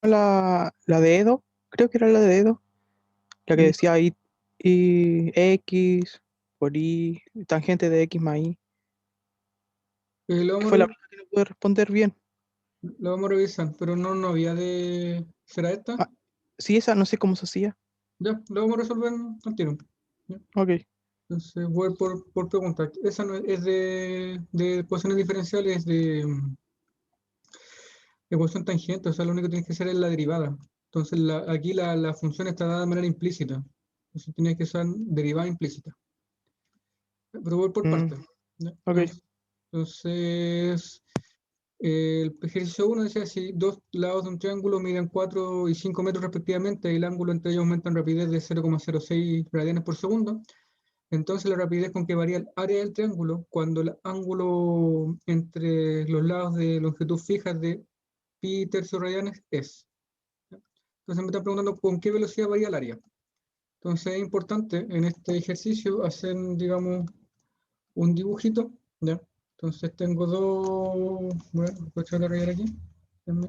La de Edo, creo que era la de Edo, la que Mm, decía y X por Y, tangente de X más Y, lo que vamos a fue la revisar, única que no pude responder bien. lo vamos a revisar, pero no había de... ¿Será esta? Ah, sí, esa no sé cómo se hacía. Ya, lo vamos a resolver al tiro. Ya. Ok. Entonces voy por preguntar. Esa no es de ecuaciones diferenciales, es de ecuación tangente, o sea, lo único que tienes que hacer es la derivada. Entonces aquí la función está dada de manera implícita. Entonces tienes que usar derivada implícita. Pero voy por Mm, partes. ¿Ya? ok. Entonces, el ejercicio 1 decía, si dos lados de un triángulo miden 4 y 5 metros respectivamente, y el ángulo entre ellos aumenta en rapidez de 0,06 radianes por segundo, entonces la rapidez con que varía el área del triángulo cuando el ángulo entre los lados de longitud fija de pi tercio radianes es. Entonces me están preguntando con qué velocidad varía el área. Entonces es importante en este ejercicio hacer, digamos, un dibujito, ¿ya? Entonces tengo dos, voy a aprovechar de rayar aquí, voy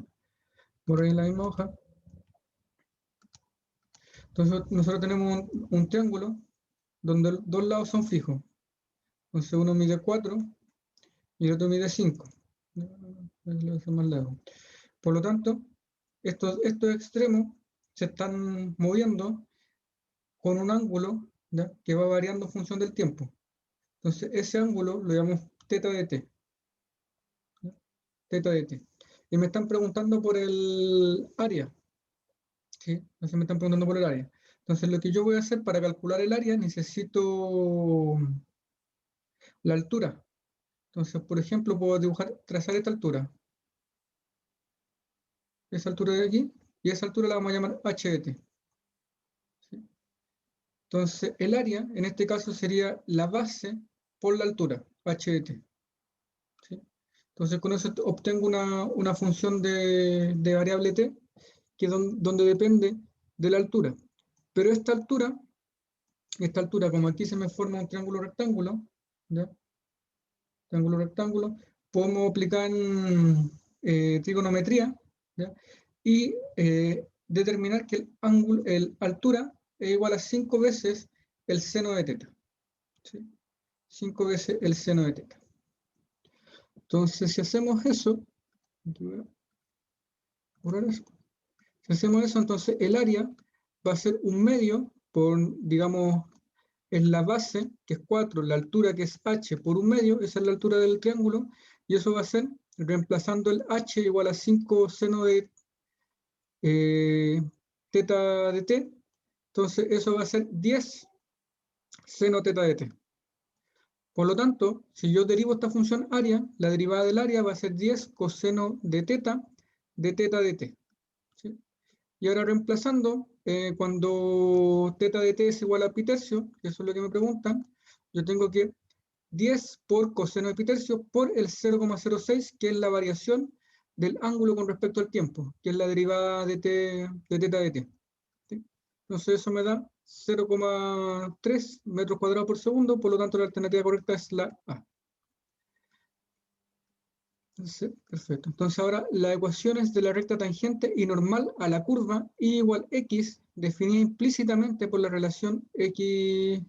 a rayar la misma hoja. Entonces nosotros tenemos un triángulo donde dos lados son fijos. Entonces uno mide 4 y el otro mide 5. Lo dejo más lejos. Por lo tanto, estos extremos se están moviendo con un ángulo, ¿ya?, que va variando en función del tiempo. Entonces, ese ángulo lo llamamos teta de t. ¿Ya? Teta de t. Y me están preguntando por el área. ¿Sí? Entonces me están preguntando por el área. Entonces, lo que yo voy a hacer para calcular el área, necesito la altura. Entonces, por ejemplo, puedo trazar esta altura. Esa altura de aquí. Y esa altura la vamos a llamar h de t. ¿Sí? Entonces, el área, en este caso, sería la base por la altura, h de t. ¿Sí? Entonces, con eso obtengo una función de variable t, que donde depende de la altura. Pero esta altura, como aquí se me forma un triángulo rectángulo, ¿ya? Triángulo rectángulo, podemos aplicar trigonometría, ¿ya? Y determinar que el altura es igual a 5 veces el seno de teta. ¿Sí? 5 veces el seno de teta. Entonces, si hacemos eso, voy a borrar eso. Si hacemos eso, entonces el área va a ser un medio por, digamos, es la base, que es 4, la altura que es h por un medio, esa es la altura del triángulo, y eso va a ser, reemplazando el h igual a 5 seno de teta de t, entonces eso va a ser 10 seno teta de t. Por lo tanto, si yo derivo esta función área, la derivada del área va a ser 10 coseno de teta de t. ¿Sí? Y ahora reemplazando, cuando teta de t es igual a pi tercio, que eso es lo que me preguntan, yo tengo que 10 por coseno de pi tercio por el 0,06, que es la variación del ángulo con respecto al tiempo, que es la derivada de teta de t. ¿Sí? Entonces eso me da 0,3 metros cuadrados por segundo, por lo tanto la alternativa correcta es la A. Entonces, perfecto. Entonces ahora las ecuaciones de la recta tangente y normal a la curva y igual x, definida implícitamente por la relación x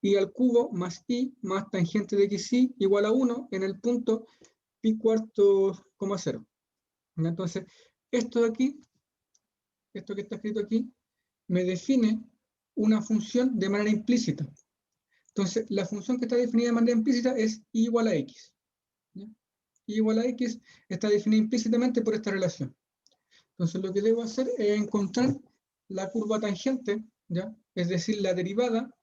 y al cubo más y más tangente de xy igual a 1 en el punto pi cuarto, 0. Entonces, esto de aquí, esto que está escrito aquí, me define una función de manera implícita. Entonces, la función que está definida de manera implícita es y igual a x. ¿Ya? Y igual a x está definida implícitamente por esta relación. Entonces, lo que debo hacer es encontrar la curva tangente, ¿ya?, es decir, la derivada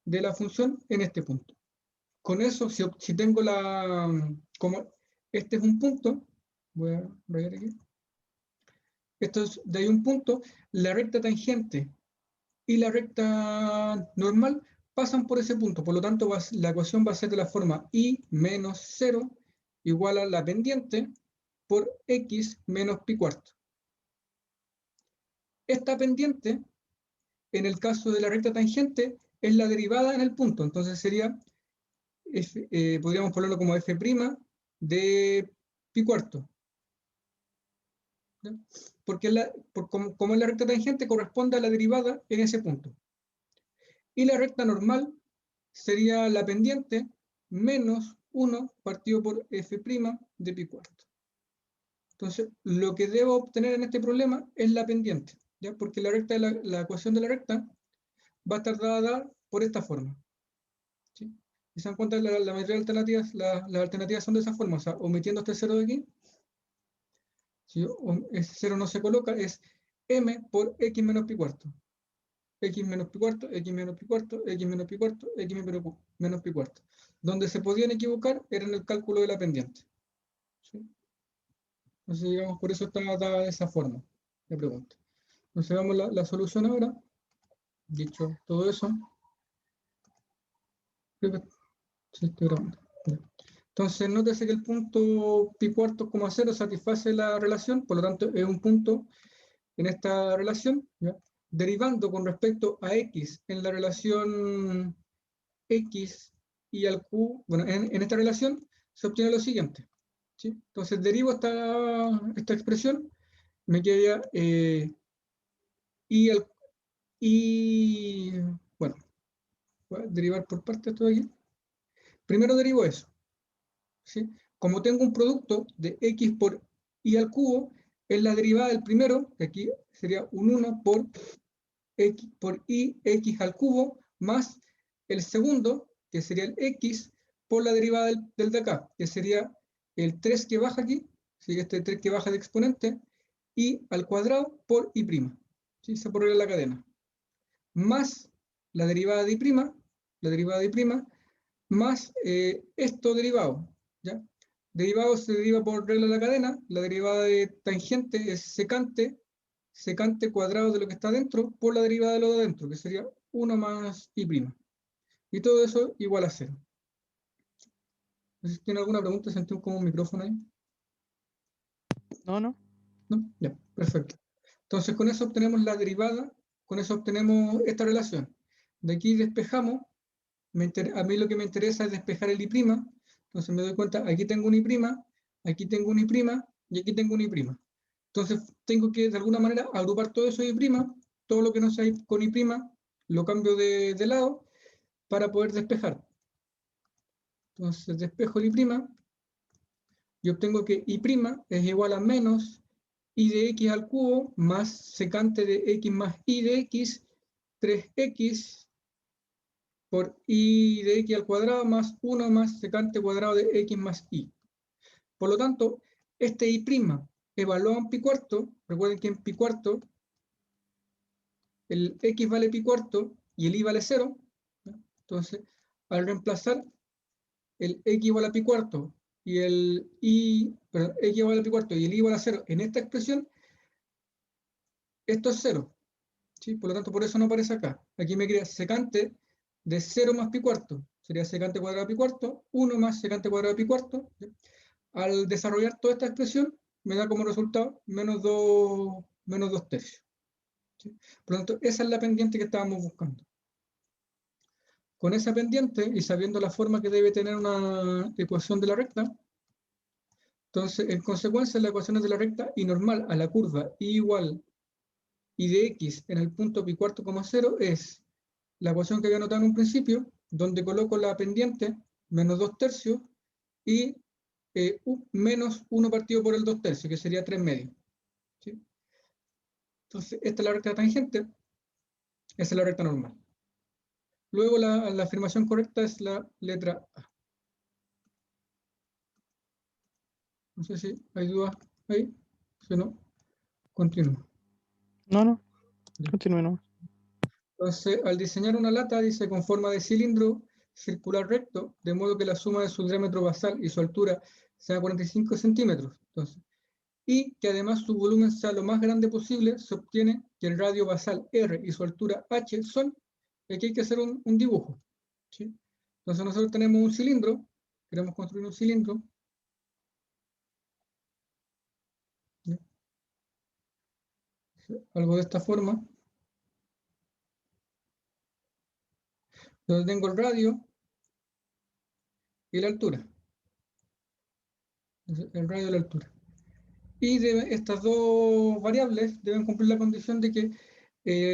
de la función en este punto. Con eso, si tengo como este es un punto, voy a rayar aquí, esto es de ahí un punto, la recta tangente y la recta normal pasan por ese punto, por lo tanto la ecuación va a ser de la forma y menos 0 igual a la pendiente por x menos pi cuarto. Esta pendiente, en el caso de la recta tangente, es la derivada en el punto, entonces sería, podríamos ponerlo como f' de pi cuarto. ¿ya? Porque como es la recta tangente, corresponde a la derivada en ese punto. Y la recta normal sería la pendiente menos 1 partido por f' de pi cuarto. Entonces, lo que debo obtener en este problema es la pendiente, ¿ya? Porque la ecuación de la recta va a estar dada por esta forma. ¿Sí? Y se dan cuenta, la mayoría de alternativas, las alternativas son de esa forma, o sea, omitiendo este 0 de aquí, si ese 0 no se coloca, es m por x menos pi cuarto. X menos pi cuarto, x menos pi cuarto, x menos pi cuarto, x menos pi cuarto. Donde se podían equivocar era en el cálculo de la pendiente. ¿Sí? Entonces, digamos, por eso está dada de esa forma, la pregunta. Entonces, veamos la solución ahora. Dicho todo eso, sí, estoy grabando. Entonces, nótese que el punto pi cuarto, 0 satisface la relación, por lo tanto, es un punto en esta relación, ¿ya? Derivando con respecto a x en la relación x y al q, bueno, en esta relación se obtiene lo siguiente, ¿sí? Entonces, derivo esta expresión, me queda bueno, voy a derivar por partes esto de aquí. Primero derivo eso, ¿sí? Como tengo un producto de x por y al cubo, es la derivada del primero, que aquí sería un 1 por x por y x al cubo, más el segundo, que sería el x, por la derivada del de acá, que sería el 3 que baja aquí, ¿sí? Este 3 que baja de exponente, y al cuadrado por y', ¿sí? Se pone la cadena, más la derivada de y', más esto derivado, ¿ya? Derivado se deriva por regla de la cadena, la derivada de tangente es secante cuadrado de lo que está dentro por la derivada de lo de adentro, que sería 1 más y'. Y todo eso igual a 0. Si tiene alguna pregunta, sentí como un micrófono ahí. No, no. ¿No? Ya, perfecto. Entonces con eso obtenemos la derivada, con eso obtenemos esta relación. De aquí despejamos, a mí lo que me interesa es despejar el y', entonces me doy cuenta, aquí tengo un y', aquí tengo un y', y aquí tengo un y'. Entonces tengo que de alguna manera agrupar todo eso y', todo lo que no sea con y', lo cambio de lado para poder despejar. Entonces despejo el y', y obtengo que y' es igual a menos y de x al cubo más secante de x más y de x, 3x por y de x al cuadrado más 1 más secante cuadrado de x más y. Por lo tanto, este y' evaluado en pi cuarto, recuerden que en pi cuarto el x vale pi cuarto y el y vale 0, ¿no? Entonces, al reemplazar el x igual a pi cuarto y el x igual a pi cuarto y el y igual a 0 en esta expresión, esto es 0, ¿sí? Por lo tanto, por eso no aparece acá. Aquí me queda secante de 0 más pi cuarto, sería secante cuadrado de pi cuarto, 1 más secante cuadrado de pi cuarto, ¿sí? Al desarrollar toda esta expresión, me da como resultado menos 2 tercios. ¿Sí? Por lo tanto, esa es la pendiente que estábamos buscando. Con esa pendiente y sabiendo la forma que debe tener una ecuación de la recta, entonces, en consecuencia, la ecuación de la recta y normal a la curva y igual y de x en el punto pi cuarto, 0 es la ecuación que había anotado en un principio, donde coloco la pendiente, menos 2 tercios, y menos 1 partido por el 2 tercios, que sería 3 medios. ¿Sí? Entonces, esta es la recta tangente, esa es la recta normal. Luego la afirmación correcta es la letra A. No sé si hay dudas ahí, si no, continúo. No. Continúe nomás. Entonces, al diseñar una lata, dice con forma de cilindro circular recto, de modo que la suma de su diámetro basal y su altura sea 45 centímetros. Entonces, y que además su volumen sea lo más grande posible, se obtiene que el radio basal R y su altura H son, y aquí hay que hacer un dibujo. ¿Sí? Entonces nosotros tenemos un cilindro, queremos construir un cilindro. ¿Sí? Algo de esta forma. Donde tengo el radio y la altura. Entonces, el radio y la altura. Y estas dos variables deben cumplir la condición de que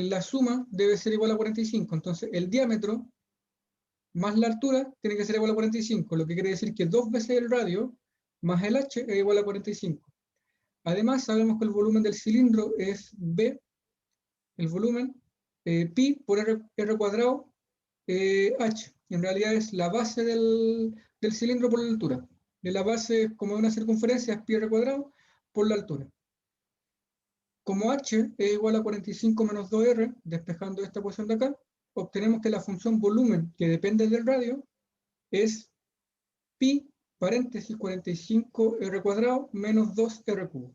la suma debe ser igual a 45. Entonces, el diámetro más la altura tiene que ser igual a 45, lo que quiere decir que 2 veces el radio más el h es igual a 45. Además, sabemos que el volumen del cilindro es B, el volumen, pi por r cuadrado, h. En realidad es la base del cilindro por la altura. De la base, como de una circunferencia, es pi r cuadrado por la altura. Como h es igual a 45 menos 2r, despejando esta ecuación de acá, obtenemos que la función volumen, que depende del radio, es pi, paréntesis, 45r cuadrado menos 2r cubo.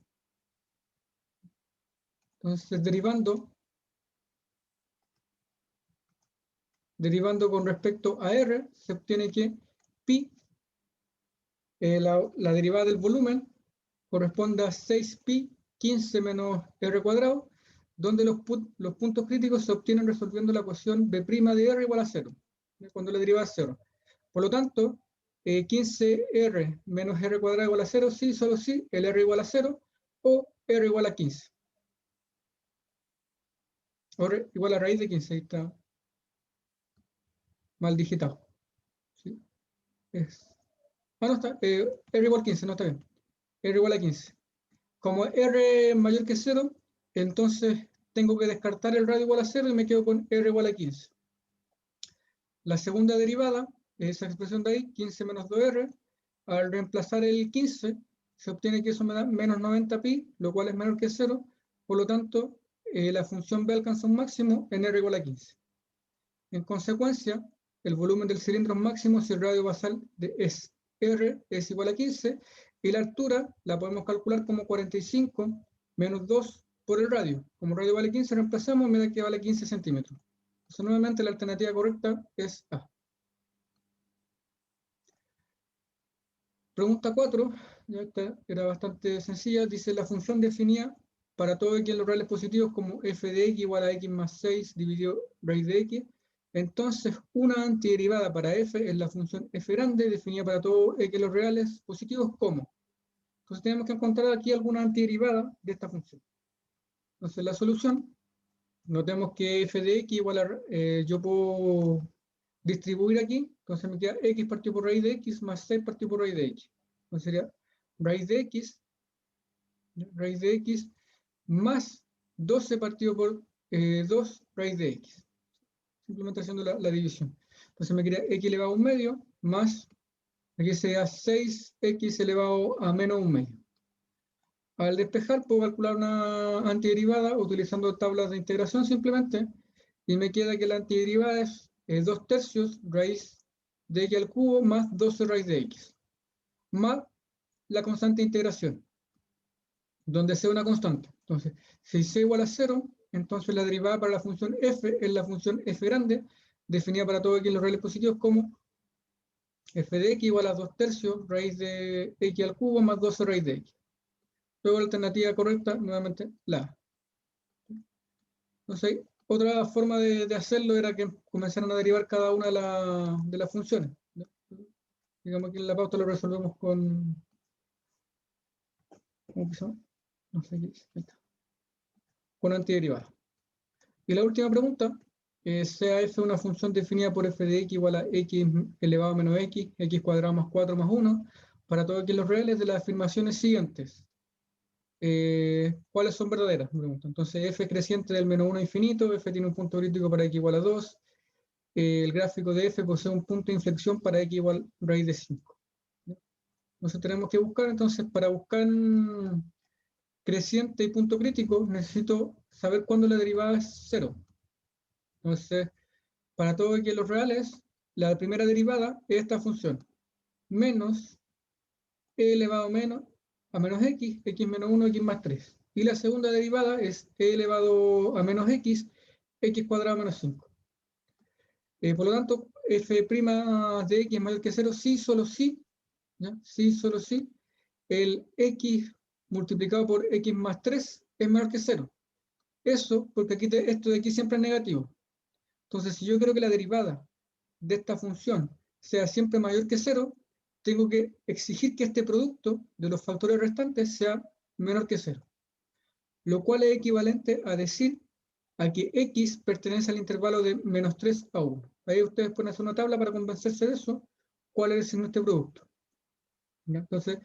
Entonces, derivando con respecto a r, se obtiene que pi, la derivada del volumen, corresponde a 6pi 15 menos r cuadrado, donde los puntos críticos se obtienen resolviendo la ecuación b' de r igual a 0, cuando la derivada es 0. Por lo tanto, 15r menos r cuadrado igual a 0, sí, solo sí, el r igual a 0, o r igual a 15. O r igual a raíz de 15, ahí está mal digitado. ¿Sí? No está, r igual a 15, no está bien. R igual a 15. Como r es mayor que 0, entonces tengo que descartar el radio igual a 0 y me quedo con r igual a 15. La segunda derivada, esa expresión de ahí, 15 menos 2r, al reemplazar el 15, se obtiene que eso me da menos 90pi, lo cual es menor que 0, por lo tanto, la función b alcanza un máximo en r igual a 15. En consecuencia, el volumen del cilindro es máximo si el radio basal es r es igual a 15, y la altura la podemos calcular como 45 menos 2 por el radio. Como el radio vale 15, reemplazamos y me da que vale 15 centímetros. Entonces, nuevamente, la alternativa correcta es A. Pregunta 4, ya esta era bastante sencilla, dice la función definida para todo x en los reales positivos como f de x igual a x más 6 dividido raíz de x. Entonces, una antiderivada para f es la función f grande definida para todo x en los reales positivos como. Entonces, tenemos que encontrar aquí alguna antiderivada de esta función. Entonces, la solución, notemos que f de x igual a, yo puedo distribuir aquí, entonces me queda x partido por raíz de x más 6 partido por raíz de x. Entonces sería raíz de x más 12 partido por 2 raíz de x. Simplemente haciendo la división. Entonces me queda x elevado a un medio más, aquí sería 6x elevado a menos un medio. Al despejar puedo calcular una antiderivada utilizando tablas de integración simplemente, y me queda que la antiderivada es 2 tercios raíz de x al cubo más 12 raíz de x, más la constante de integración, donde sea una constante. Entonces, si c igual a 0, entonces la derivada para la función f es la función f grande, definida para todo x en los reales positivos como f de x igual a 2 tercios raíz de x al cubo más 12 raíz de x. Luego la alternativa correcta, nuevamente, la A. Entonces, otra forma de hacerlo era que comenzaran a derivar cada una de las funciones, ¿no? Digamos que en la pauta lo resolvemos con... ¿Cómo se llama? No sé qué es. Ahí está. Con antiderivada. Y la última pregunta, sea f una función definida por f de x igual a x elevado a menos x cuadrado más 4 más 1, para todo x los reales de las afirmaciones siguientes. ¿Cuáles son verdaderas? Me pregunto. Entonces, f creciente del menos 1 a infinito, f tiene un punto crítico para x igual a 2, el gráfico de f posee un punto de inflexión para x igual a raíz de 5. Entonces tenemos que buscar, entonces, para buscar creciente y punto crítico, necesito saber cuándo la derivada es 0. Entonces, para todo x en los reales, la primera derivada es esta función, menos e elevado a menos x, x menos 1, x más 3. Y la segunda derivada es e elevado a menos x cuadrado menos 5. Por lo tanto, f' de x es mayor que 0, sí, solo sí, ¿ya? Sí, solo sí, el x multiplicado por x más 3 es menor que 0. Eso, porque aquí esto de aquí siempre es negativo. Entonces, si yo quiero que la derivada de esta función sea siempre mayor que 0, tengo que exigir que este producto de los factores restantes sea menor que 0, lo cual es equivalente a decir a que x pertenece al intervalo de menos 3 a 1. Ahí ustedes pueden hacer una tabla para convencerse de eso, cuál es el signo de este producto. ¿Ya? Entonces,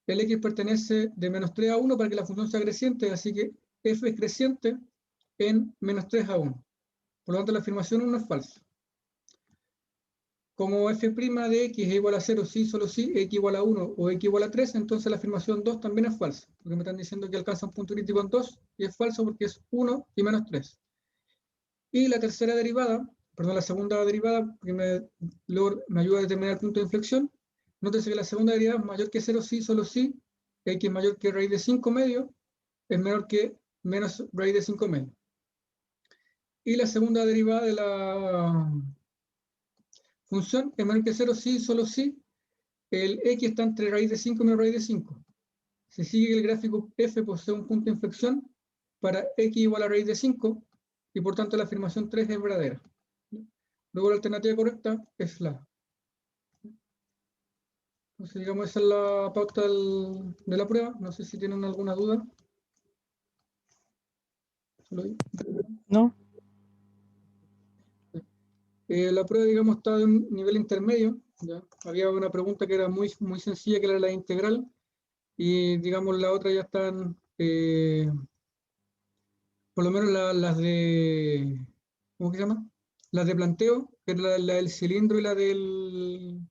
el x pertenece de menos 3 a 1 para que la función sea creciente, así que f es creciente en menos 3 a 1. Por lo tanto, la afirmación 1 es falsa. Como f' de x es igual a 0, sí, solo sí, x igual a 1 o x igual a 3, entonces la afirmación 2 también es falsa, porque me están diciendo que alcanza un punto crítico en 2, y es falso porque es 1 y menos 3. Y la tercera derivada, perdón, la segunda derivada, que me ayuda a determinar el punto de inflexión, nótese que la segunda derivada es mayor que 0, sí, solo sí, x mayor que raíz de 5 medio, es menor que menos raíz de 5 medio. Y la segunda derivada de la función es menor que 0, sí, solo sí, el x está entre raíz de 5 y menos raíz de 5. Se sigue que el gráfico f posee un punto de inflexión para x igual a raíz de 5, y por tanto la afirmación 3 es verdadera. Luego la alternativa correcta es la A. Entonces, digamos, esa es la pauta de la prueba. No sé si tienen alguna duda. ¿No? La prueba, digamos, está de un nivel intermedio. ¿Ya? Había una pregunta que era muy, muy sencilla, que era la integral, y digamos la otra ya están, por lo menos las de, ¿cómo que se llama? Las de planteo, que era la del cilindro y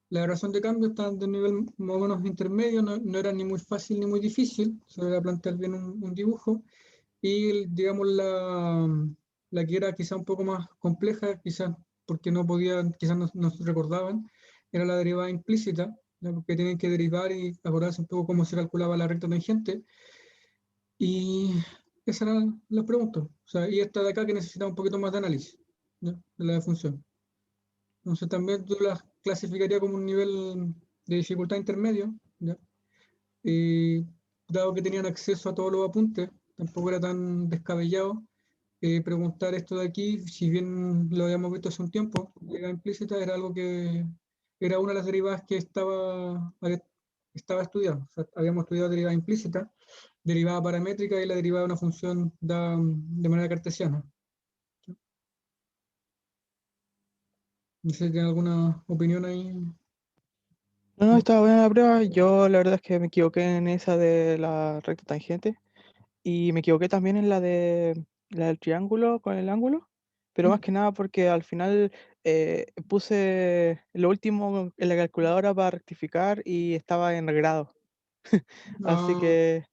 la razón de cambio, están de nivel más o menos intermedio, no era ni muy fácil ni muy difícil, solo era plantear bien un dibujo. Y digamos la que era quizá un poco más compleja, quizás porque no podían, quizás no se recordaban, era la derivada implícita, ¿ya? Porque tienen que derivar y acordarse un poco cómo se calculaba la recta tangente. Y esa era la pregunta. O sea, y esta de acá que necesitaba un poquito más de análisis, ¿ya? De la función. Entonces también yo las clasificaría como un nivel de dificultad intermedio, ¿ya? Y dado que tenían acceso a todos los apuntes, tampoco era tan descabellado preguntar esto de aquí, si bien lo habíamos visto hace un tiempo, era implícita, era algo que era una de las derivadas que estaba estudiando. O sea, habíamos estudiado derivada implícita, derivada paramétrica y la derivada de una función dada de manera cartesiana. No sé si tiene alguna opinión ahí. No, no, estaba buena la prueba. Yo la verdad es que me equivoqué en esa de la recta tangente y me equivoqué también en la del triángulo con el ángulo, pero más ¿Mm? que nada porque al final puse lo último en la calculadora para rectificar y estaba en grado. Así Ah, que,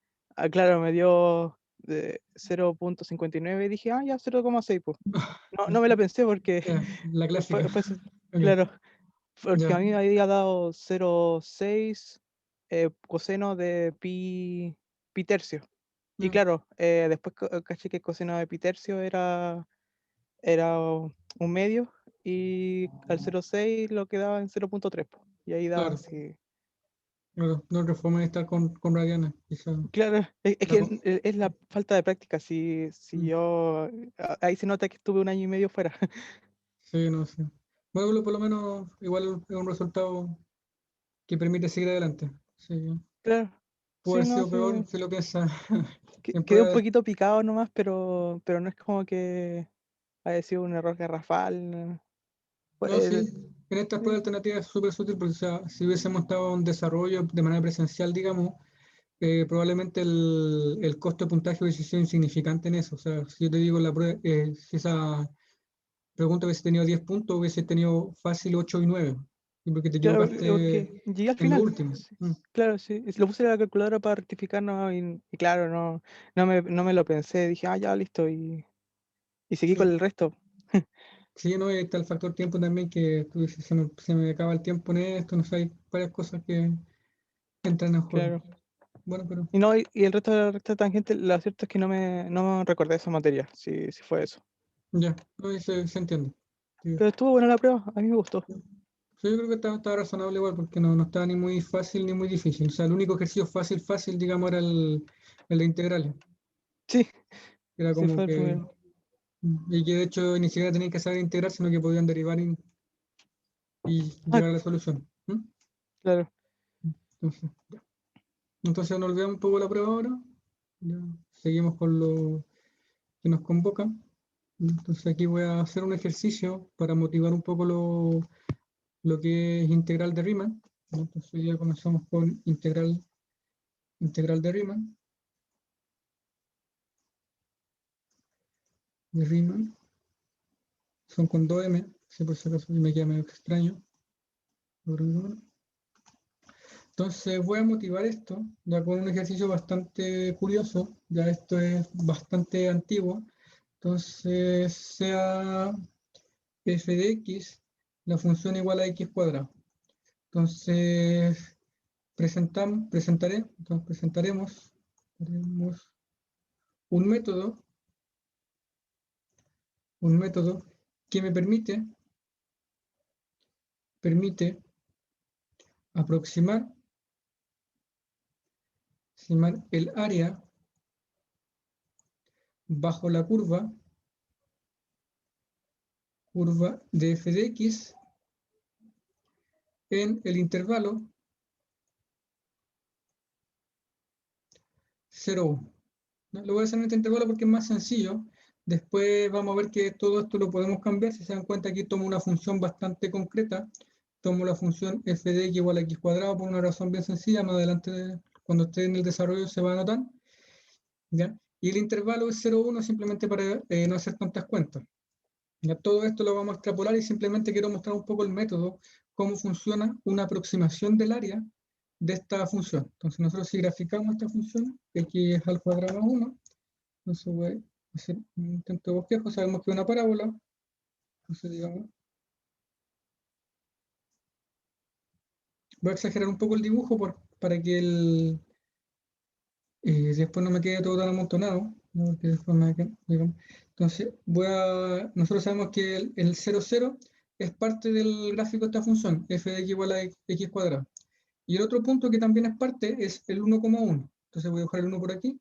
claro, me dio 0,59 y dije, ah, ya 0,6 pues. No, no me la pensé porque ya, la clásica. Ok, claro, porque a ya. mí me había dado 0,6 coseno de pi tercio. Y Mm, claro, después caché que el coseno de pi tercio era un medio y al 0,6 lo quedaba en 0,3 po. Y ahí daba claro, así. claro. No reforma estar con radianes, quizá. Claro, es La que co- es la falta de práctica. Si mm, yo. Ahí se nota que estuve un año y medio fuera. sí, no sé. Bueno, por lo menos igual es un resultado que permite seguir adelante. Sí. Claro, Puede sí, haber no, sido sí. peor si lo piensa en Quedé un pruebas. poquito picado nomás, pero no es como que haya sido un error garrafal. No. No, Pues, sí, en esta prueba alternativa es súper útil porque o sea, si hubiésemos estado en desarrollo de manera presencial, digamos, probablemente el costo de puntaje hubiese sido insignificante en eso. O sea, si yo te digo la prueba, si esa pregunta hubiese tenido 10 puntos, hubiese tenido fácil 8 y 9, y porque te claro, equivocaste porque llegué al en lo final. último. Sí, Mm, claro, sí. Lo puse en la calculadora para rectificar, no, y claro, no me lo pensé. Dije, ah, ya, listo. Y seguí con sí. el resto. Sí, no, y está el factor tiempo también, que tú dices, se me acaba el tiempo en esto, no sé, hay varias cosas que entran en juego. Claro. Bueno, pero Y el resto de la recta tangente, lo cierto es que no me recordé esa materia, si fue eso. ya, no, y se entiende. Sí, Pero estuvo buena la prueba, a mí me gustó. sí, yo creo que estaba razonable igual, porque no estaba ni muy fácil ni muy difícil. O sea, el único ejercicio fácil, digamos, era el de integrales. Sí, Era sí como fue el que, primero. y que de hecho ni siquiera tenían que saber integrar, sino que podían derivar y Ah, llegar a la solución. ¿Mm? claro. Entonces, Entonces no olvidemos un poco la prueba ahora. Ya, seguimos con lo que nos convocan. Entonces aquí voy a hacer un ejercicio para motivar un poco lo que es integral de Riemann. Entonces ya comenzamos con integral de Riemann. De Riemann. Son con 2m, si por si acaso me queda medio extraño. Entonces voy a motivar esto ya con un ejercicio bastante curioso. Ya esto es bastante antiguo. Entonces sea f de x la función igual a x cuadrado. Entonces presentaremos un método que me permite aproximar el área bajo la curva de f de x en el intervalo 0, 1. ¿No? Lo voy a hacer en este intervalo porque es más sencillo. Después vamos a ver que todo esto lo podemos cambiar. Si se dan cuenta, aquí tomo una función bastante concreta. Tomo la función f de x igual a x cuadrado por una razón bien sencilla. Más adelante, cuando esté en el desarrollo, se va a notar. ¿Ya? Y el intervalo es 0, 1 simplemente para no hacer tantas cuentas. Ya, todo esto lo vamos a extrapolar y simplemente quiero mostrar un poco el método, cómo funciona una aproximación del área de esta función. Entonces nosotros si graficamos esta función, x es al cuadrado más 1, entonces voy a hacer un intento de bosquejo, sabemos que es una parábola, entonces digamos, voy a exagerar un poco el dibujo para que después no me quede todo tan amontonado, ¿no? Porque después digamos. Entonces nosotros sabemos que el 0, 0 es parte del gráfico de esta función, f de x igual a x cuadrado. Y el otro punto que también es parte es el 1,1. Entonces voy a dejar el 1 por aquí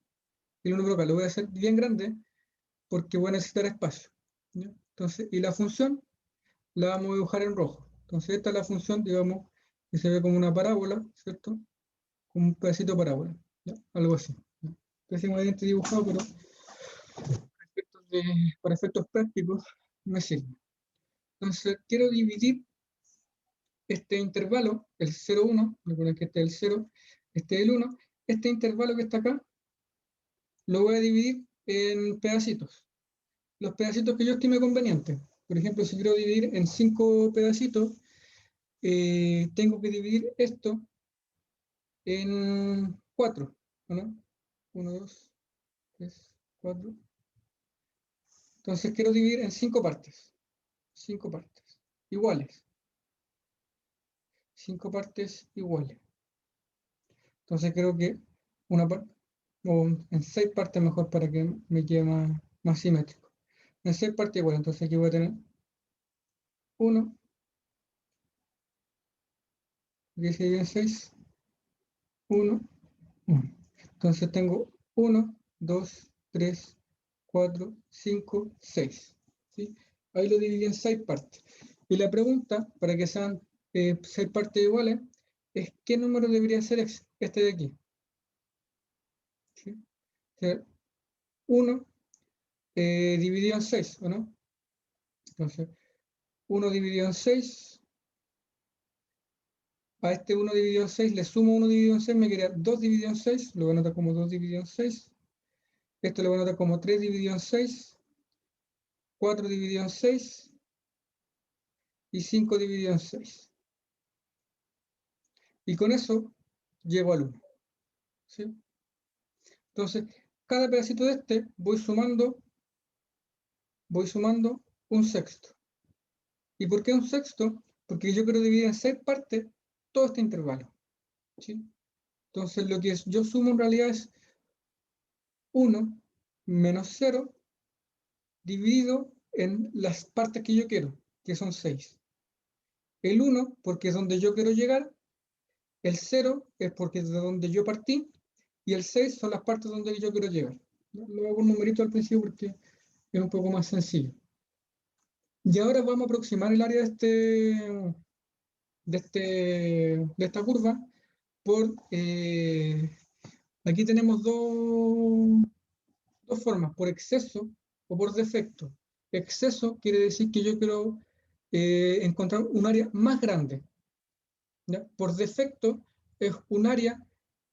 y el 1 por acá. Lo voy a hacer bien grande porque voy a necesitar espacio. ¿Ya? Entonces, y la función la vamos a dibujar en rojo. Entonces esta es la función, digamos, que se ve como una parábola, ¿cierto? Como un pedacito de parábola, ¿ya? Algo así. ¿Ya? Pésimamente dibujado, pero para efectos prácticos me sirve. Entonces quiero dividir este intervalo, el 0, 1, recuerden que este es el 0, este es el 1, este intervalo que está acá, lo voy a dividir en pedacitos. Los pedacitos que yo estime convenientes. Por ejemplo, si quiero dividir en 5 pedacitos, tengo que dividir esto en 4, ¿no? 1, 2, 3, 4. Entonces quiero dividir en 5 partes. 5 partes iguales. 5 partes iguales. Entonces creo que una parte, o en 6 partes mejor para que me quede más simétrico. En 6 partes iguales, entonces aquí voy a tener 1, aquí se divide en 6, 1, 1. Entonces tengo 1, 2, 3, 4, 5, 6. ¿Sí? Ahí lo dividí en 6 partes. Y la pregunta, para que sean 6 partes iguales, es ¿qué número debería ser este de aquí? ¿Sí? O sea, 1 dividido en 6, ¿o no? Entonces, 1 dividido en 6, a este 1 dividido en 6 le sumo 1 dividido en 6, me queda 2 dividido en 6, lo voy a anotar como 2 dividido en 6. Esto lo voy a anotar como 3 dividido en 6, 4 dividido en 6 y 5 dividido en 6. Y con eso llego al 1. ¿Sí? Entonces, cada pedacito de este voy sumando un sexto. ¿Y por qué un sexto? Porque yo quiero dividir en 6 partes todo este intervalo. ¿Sí? Entonces, lo que yo sumo en realidad es 1 menos 0 dividido en las partes que yo quiero, que son 6. El 1, porque es donde yo quiero llegar, el 0 es porque es de donde yo partí, y el 6 son las partes donde yo quiero llegar. Lo hago un numerito al principio porque es un poco más sencillo. Y ahora vamos a aproximar el área de esta curva por Aquí tenemos dos formas, por exceso o por defecto. Exceso quiere decir que yo quiero encontrar un área más grande. ¿Ya? Por defecto es un área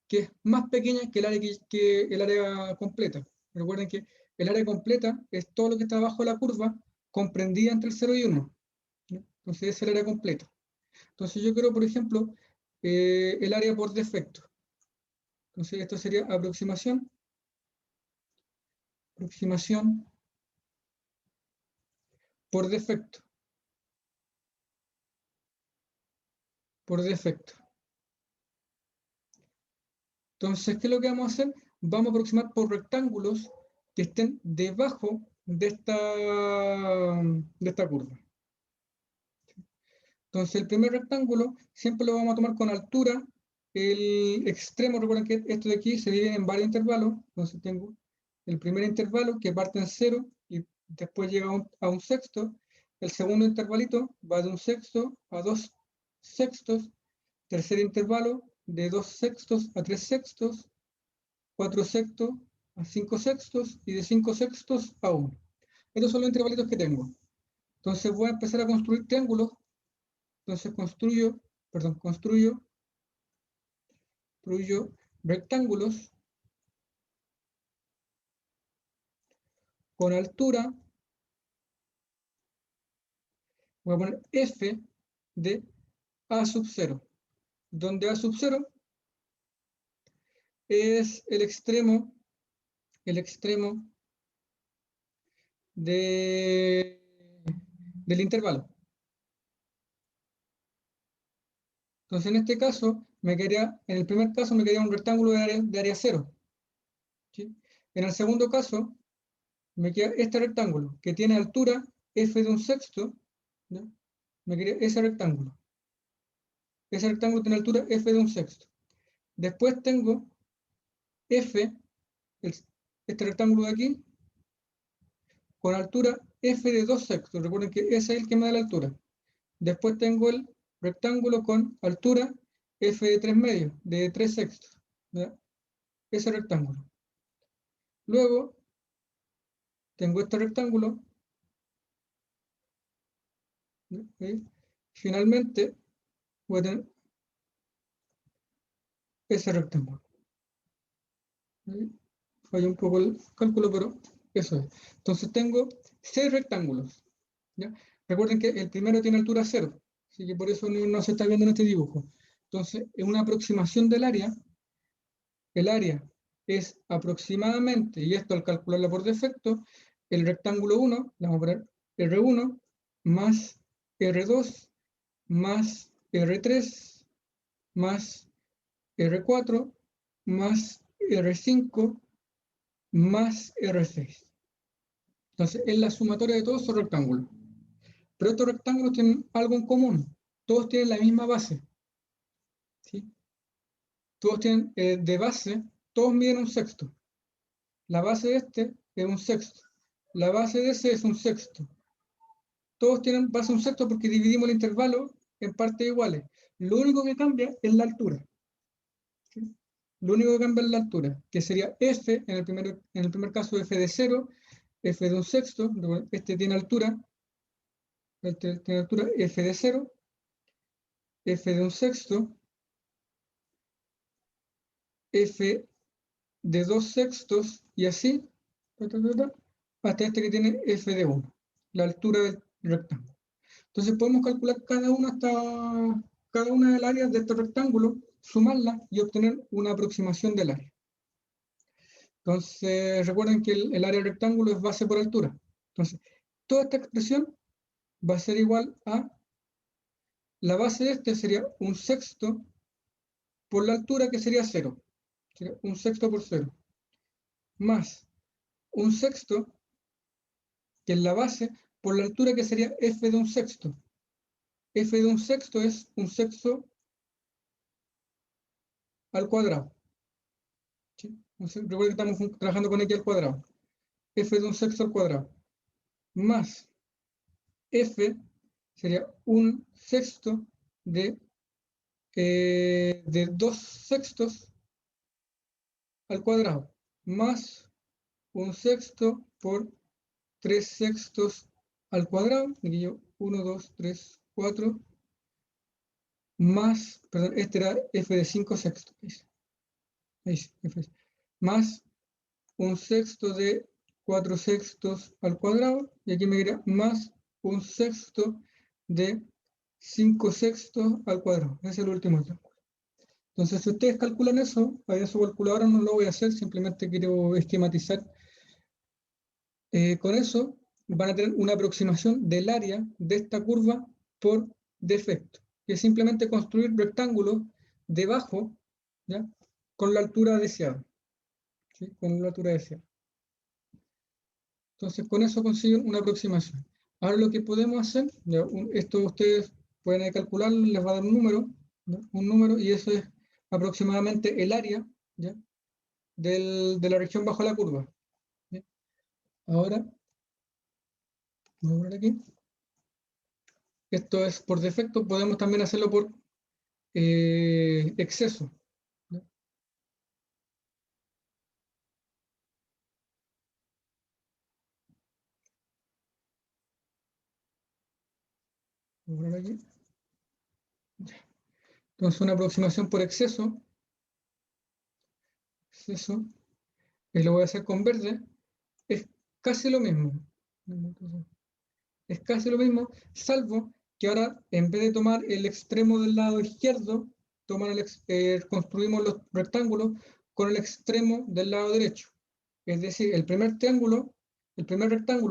que es más pequeña que el área completa. Recuerden que el área completa es todo lo que está abajo de la curva, comprendida entre el 0 y 1. ¿Ya? Entonces es el área completa. Entonces yo quiero, por ejemplo, el área por defecto. Entonces esto sería aproximación, aproximación por defecto, por defecto. Entonces, ¿qué es lo que vamos a hacer? Vamos a aproximar por rectángulos que estén debajo de esta curva. Entonces, el primer rectángulo siempre lo vamos a tomar con altura. El extremo, recuerden que esto de aquí se divide en varios intervalos. Entonces, tengo el primer intervalo que parte en 0 y después llega a un sexto. El segundo intervalito va de un sexto a 2 sextos. Tercer intervalo de 2 sextos a 3 sextos. 4 sextos a 5 sextos y de 5 sextos a 1. Estos son los intervalitos que tengo. Entonces voy a empezar a construir triángulos. Entonces construyo rectángulos con altura. Voy a poner f de a sub 0, donde a sub 0 es el extremo del intervalo. Entonces, en este caso, en el primer caso me quedaría un rectángulo de área 0. ¿Sí? En el segundo caso, me queda este rectángulo, que tiene altura f de un sexto, ¿ya? Me queda ese rectángulo. Ese rectángulo tiene altura f de un sexto. Después tengo f, este rectángulo de aquí, con altura f de 2 sextos. Recuerden que ese es el que me da la altura. Después tengo el rectángulo con altura f de 3 medios, de 3 sextos. ¿Ya? Ese rectángulo. Luego tengo este rectángulo. ¿Sí? Finalmente voy a tener ese rectángulo. ¿Sí? Falla un poco el cálculo, pero eso es. Entonces tengo 6 rectángulos. ¿Ya? Recuerden que el primero tiene altura 0, así que por eso no se está viendo en este dibujo. Entonces, en una aproximación del área, el área es aproximadamente, y esto al calcularla por defecto, el rectángulo 1, le vamos a poner R1, más R2, más R3, más R4, más R5, más R6. Entonces, es la sumatoria de todos esos rectángulos. Pero estos rectángulos tienen algo en común. Todos tienen la misma base. ¿Sí? Todos tienen de base, todos miden un sexto. La base de este es un sexto. La base de ese es un sexto. Todos tienen base un sexto porque dividimos el intervalo en partes iguales. Lo único que cambia es la altura. ¿Sí? Lo único que cambia es la altura, que sería f, en el primer caso f de 0, f de un sexto, este tiene altura f de 0, f de un sexto, f de 2 sextos y así, hasta este que tiene f de 1, la altura del rectángulo. Entonces podemos calcular cada una de las áreas de este rectángulo, sumarlas y obtener una aproximación del área. Entonces recuerden que el área del rectángulo es base por altura. Entonces, toda esta expresión va a ser igual a la base de este sería un sexto por la altura, que sería 0. Sería un sexto por 0. Más un sexto, que es la base, por la altura, que sería f de un sexto. F de un sexto es un sexto al cuadrado. ¿Sí? Recuerden que estamos trabajando con x al cuadrado. F de un sexto al cuadrado. Más f sería un sexto de 2 sextos al cuadrado, más 1/6 por 3/6 al cuadrado, aquí yo 1, 2, 3, 4, más, perdón, este era f de 5/6, ahí sí, más 1/6 de 4/6 al cuadrado, y aquí me dirá más 1/6 de 5/6 al cuadrado. Ese es el último triángulo. Entonces, si ustedes calculan eso, ahí en su calculadora no lo voy a hacer, simplemente quiero esquematizar. Con eso van a tener una aproximación del área de esta curva por defecto, que es simplemente construir rectángulos debajo, ¿ya? Con la altura deseada, ¿sí? Con la altura deseada. Entonces, con eso consiguen una aproximación. Ahora lo que podemos hacer, ¿ya? Esto ustedes pueden calcular, les va a dar un número, ¿ya? Un número, y eso es aproximadamente el área, ¿ya? De la región bajo la curva, ¿ya? Ahora, voy a poner aquí. Esto es por defecto, podemos también hacerlo por exceso, ¿ya? Voy a poner aquí. Entonces, una aproximación por exceso, y lo voy a hacer con verde, es casi lo mismo. Es casi lo mismo, salvo que ahora, en vez de tomar el extremo del lado izquierdo, construimos los rectángulos con el extremo del lado derecho. Es decir, el primer rectángulo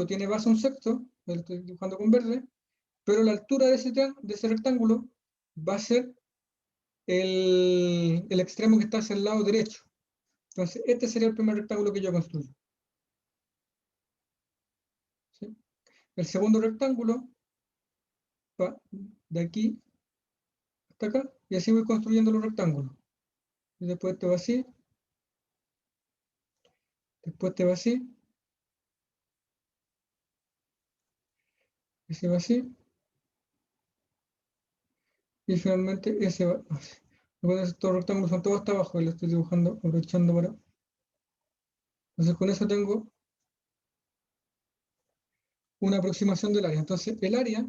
tiene base 1/6, lo estoy dibujando con verde, pero la altura de ese rectángulo va a ser el extremo que está hacia el lado derecho. Entonces, este sería el primer rectángulo que yo construyo, ¿sí? El segundo rectángulo va de aquí hasta acá, y así voy construyendo los rectángulos. Y después este va así, después este va así, ese va así, y finalmente ese va así. Recuerden, estos rectángulos son todos hasta abajo, y lo estoy dibujando, aprovechando para... Entonces con eso tengo una aproximación del área. Entonces el área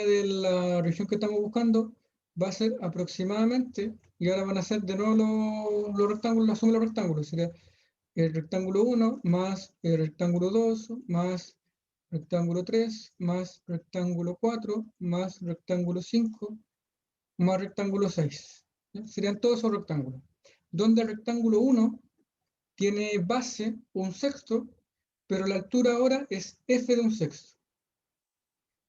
de la región que estamos buscando va a ser aproximadamente, y ahora van a ser de nuevo los rectángulos, la suma de los rectángulos. Sería el rectángulo 1 más el rectángulo 2 más rectángulo 3 más rectángulo 4 más rectángulo 5 más rectángulo 6. ¿Ya? Serían todos esos rectángulos. Donde el rectángulo 1 tiene base 1/6, pero la altura ahora es f de 1/6.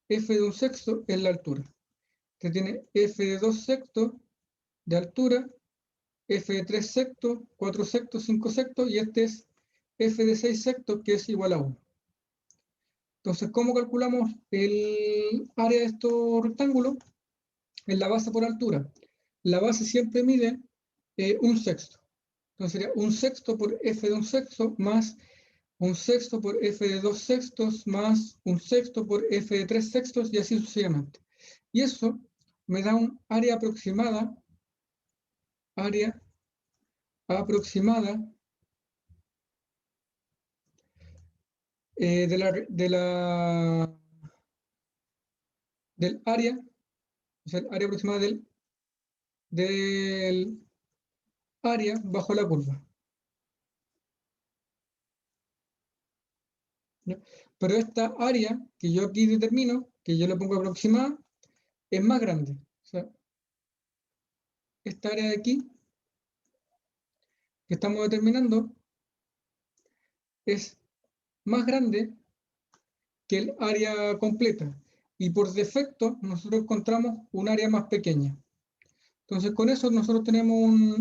F de 1/6 es la altura. Que tiene f de 2/6 de altura, f de 3/6, 4/6, 5/6, y este es f de 6/6, que es igual a 1. Entonces, ¿cómo calculamos el área de estos rectángulos? En la base por altura. La base siempre mide 1/6. Entonces sería 1/6 por f de 1/6 más 1/6 por f de 2/6 más 1/6 por f de 3/6, y así sucesivamente. Y eso me da un área aproximada del área, o sea, el área aproximada del área bajo la curva, ¿ya? Pero esta área que yo aquí determino, que yo le pongo aproximada, es más grande. O sea, esta área de aquí que estamos determinando es más grande que el área completa, y por defecto nosotros encontramos un área más pequeña. Entonces con eso nosotros tenemos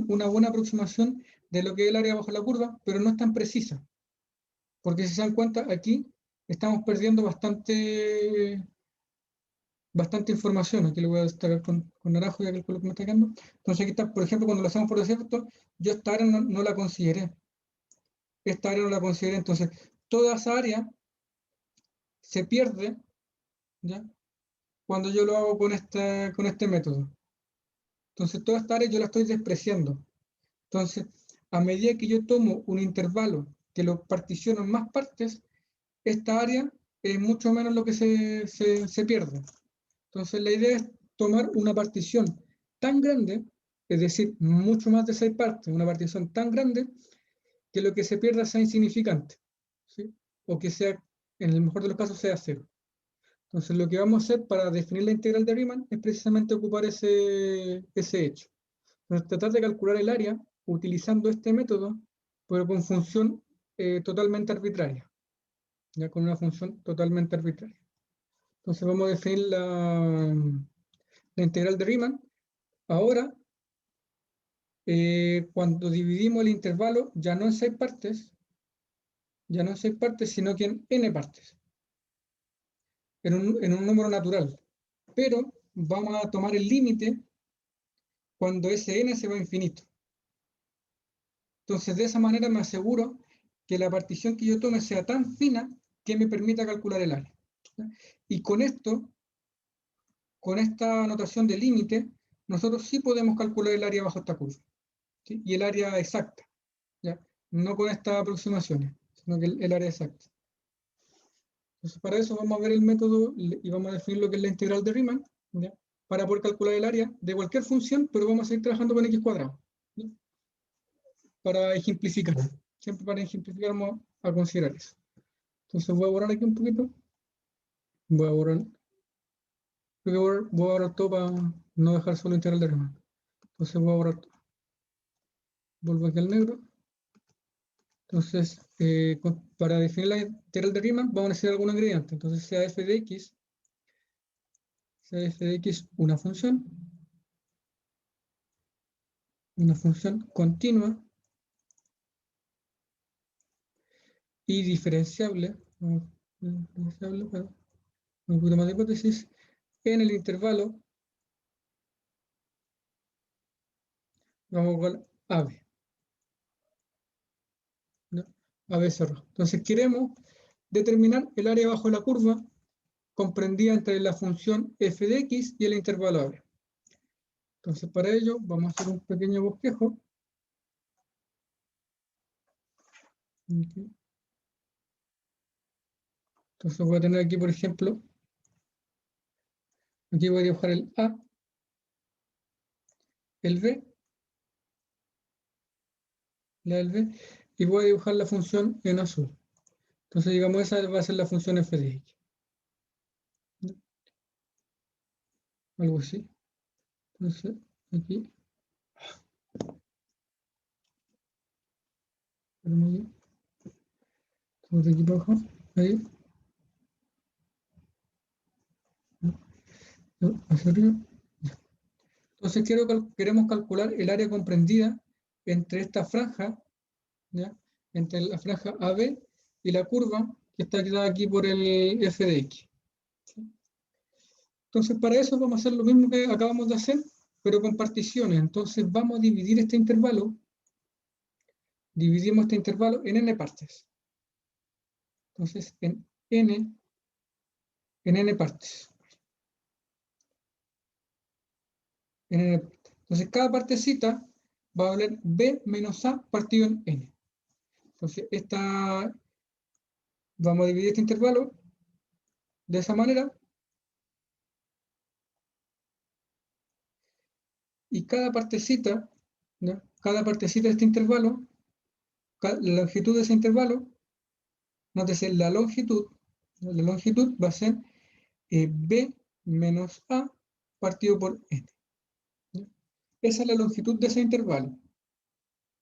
una buena aproximación de lo que es el área bajo la curva, pero no es tan precisa, porque si se dan cuenta aquí estamos perdiendo bastante información. Aquí le voy a destacar con naranjo, ya que el color que me está quedando. Entonces aquí está, por ejemplo, cuando lo hacemos por defecto, yo esta área no la consideré. Esta área no la consideré, entonces toda esa área se pierde, ¿ya? Cuando yo lo hago con este método. Entonces toda esta área yo la estoy despreciando. Entonces, a medida que yo tomo un intervalo que lo particiono en más partes, esta área es mucho menos lo que se pierde. Entonces, la idea es tomar una partición tan grande, es decir, mucho más de 6 partes, una partición tan grande que lo que se pierda sea insignificante, ¿sí? O que sea, en el mejor de los casos, sea cero. Entonces, lo que vamos a hacer para definir la integral de Riemann es precisamente ocupar ese hecho. Entonces, tratar de calcular el área utilizando este método, pero con función totalmente arbitraria, ya con una función totalmente arbitraria. Entonces, vamos a definir la integral de Riemann. Ahora, cuando dividimos el intervalo, ya no en 6 partes, sino que en n partes, en un número natural. Pero vamos a tomar el límite cuando ese n se va a infinito. Entonces, de esa manera me aseguro que la partición que yo tome sea tan fina que me permita calcular el área. Y con esto, con esta notación de límite, nosotros sí podemos calcular el área bajo esta curva, ¿sí? Y el área exacta, ¿ya? No con estas aproximaciones, sino que el área exacta. Entonces, para eso vamos a ver el método y vamos a definir lo que es la integral de Riemann, ¿ya? Para poder calcular el área de cualquier función, pero vamos a seguir trabajando con x cuadrado, ¿ya? Para ejemplificar. Siempre para ejemplificar vamos a considerar eso. Entonces voy a borrar aquí un poquito. Voy a borrar. Voy a borrar todo para no dejar solo integral de Riemann. Entonces voy a borrar todo. Vuelvo aquí al negro. Entonces, para definir la integral de Riemann vamos a necesitar algunos ingredientes. Entonces sea f de x una función continua y diferenciable, pero un poquito más de hipótesis, en el intervalo vamos a jugar AB, ¿no? AB cerrado. Entonces queremos determinar el área bajo la curva comprendida entre la función f de x y el intervalo AB. Entonces para ello vamos a hacer un pequeño bosquejo. Okay. Entonces voy a tener aquí, por ejemplo, aquí voy a dibujar el A, el B, la del B, y voy a dibujar la función en azul. Entonces, digamos, esa va a ser la función f de x. ¿No? Algo así. Entonces, aquí. Estamos de aquí para abajo. Ahí. ¿No? Hacia arriba. Entonces, queremos calcular el área comprendida entre esta franja, ¿ya? Entre la franja AB y la curva que está dada aquí por el f de x. ¿Sí? Entonces, para eso vamos a hacer lo mismo que acabamos de hacer, pero con particiones. Entonces, vamos a dividir este intervalo. Dividimos este intervalo en n partes. Entonces, en n partes. Entonces, cada partecita va a valer b menos a partido en n. Entonces, vamos a dividir este intervalo de esa manera. Y cada partecita, ¿no? Cada partecita de este intervalo, la longitud de ese intervalo, nótese la longitud va a ser b menos a partido por n. ¿No? Esa es la longitud de ese intervalo.